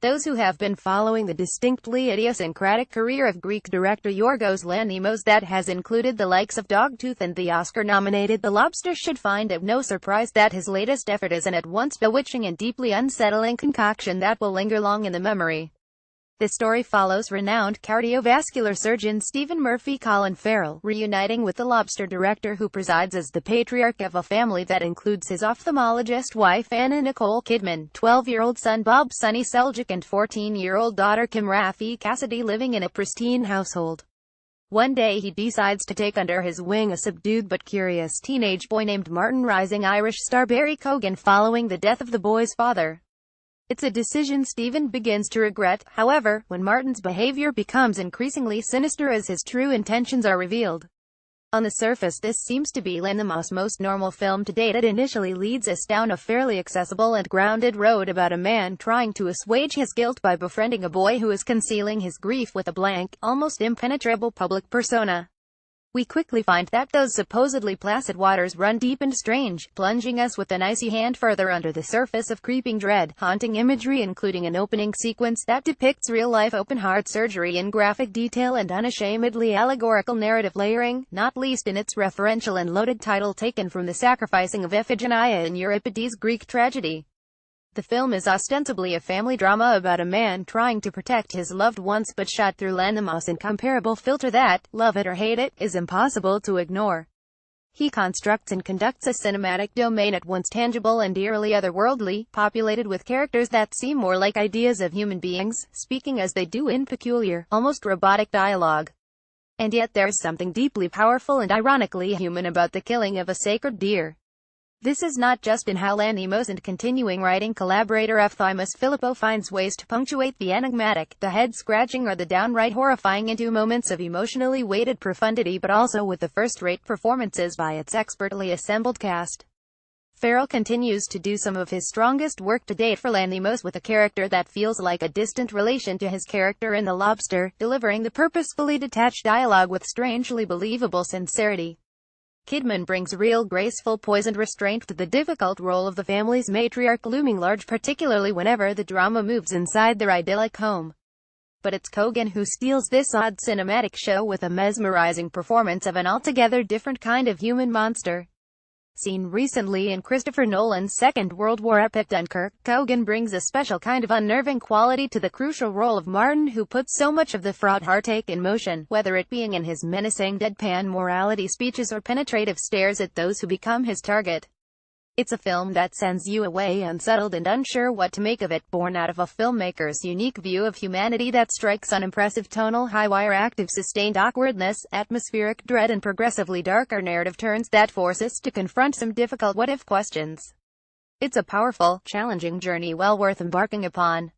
Those who have been following the distinctly idiosyncratic career of Greek director Yorgos Lanthimos that has included the likes of Dogtooth and the Oscar-nominated The Lobster should find it no surprise that his latest effort is an at once bewitching and deeply unsettling concoction that will linger long in the memory. This story follows renowned cardiovascular surgeon Stephen Murphy Colin Farrell reuniting with the Lobster director who presides as the patriarch of a family that includes his ophthalmologist wife Anna Nicole Kidman, 12-year-old son Bob Sunny Seljuk and 14-year-old daughter Kim Rafi Cassidy living in a pristine household. One day he decides to take under his wing a subdued but curious teenage boy named Martin, rising Irish star Barry Keoghan following the death of the boy's father. It's a decision Stephen begins to regret, however, when Martin's behavior becomes increasingly sinister as his true intentions are revealed. On the surface this seems to be Lanthimos' most normal film to date. It initially leads us down a fairly accessible and grounded road about a man trying to assuage his guilt by befriending a boy who is concealing his grief with a blank, almost impenetrable public persona. We quickly find that those supposedly placid waters run deep and strange, plunging us with an icy hand further under the surface of creeping dread, haunting imagery including an opening sequence that depicts real-life open-heart surgery in graphic detail and unashamedly allegorical narrative layering, not least in its referential and loaded title taken from the sacrificing of Iphigenia in Euripides' Greek tragedy. The film is ostensibly a family drama about a man trying to protect his loved ones but shot through Lanthimos' incomparable filter that, love it or hate it, is impossible to ignore. He constructs and conducts a cinematic domain at once tangible and eerily otherworldly, populated with characters that seem more like ideas of human beings, speaking as they do in peculiar, almost robotic dialogue. And yet there's something deeply powerful and ironically human about the killing of a sacred deer. This is not just in how Lanthimos and continuing writing collaborator Efthymios Philippou finds ways to punctuate the enigmatic, the head-scratching or the downright horrifying into moments of emotionally weighted profundity, but also with the first-rate performances by its expertly assembled cast. Farrell continues to do some of his strongest work to date for Lanthimos with a character that feels like a distant relation to his character in The Lobster, delivering the purposefully detached dialogue with strangely believable sincerity. Kidman brings real graceful poise and restraint to the difficult role of the family's matriarch looming large, particularly whenever the drama moves inside their idyllic home. But it's Keoghan who steals this odd cinematic show with a mesmerizing performance of an altogether different kind of human monster. Seen recently in Christopher Nolan's Second World War epic Dunkirk, Keoghan brings a special kind of unnerving quality to the crucial role of Martin, who puts so much of the fraught heartache in motion, whether it being in his menacing deadpan morality speeches or penetrative stares at those who become his target. It's a film that sends you away unsettled and unsure what to make of it, born out of a filmmaker's unique view of humanity that strikes unimpressive tonal high-wire active sustained awkwardness, atmospheric dread and progressively darker narrative turns that force us to confront some difficult what-if questions. It's a powerful, challenging journey well worth embarking upon.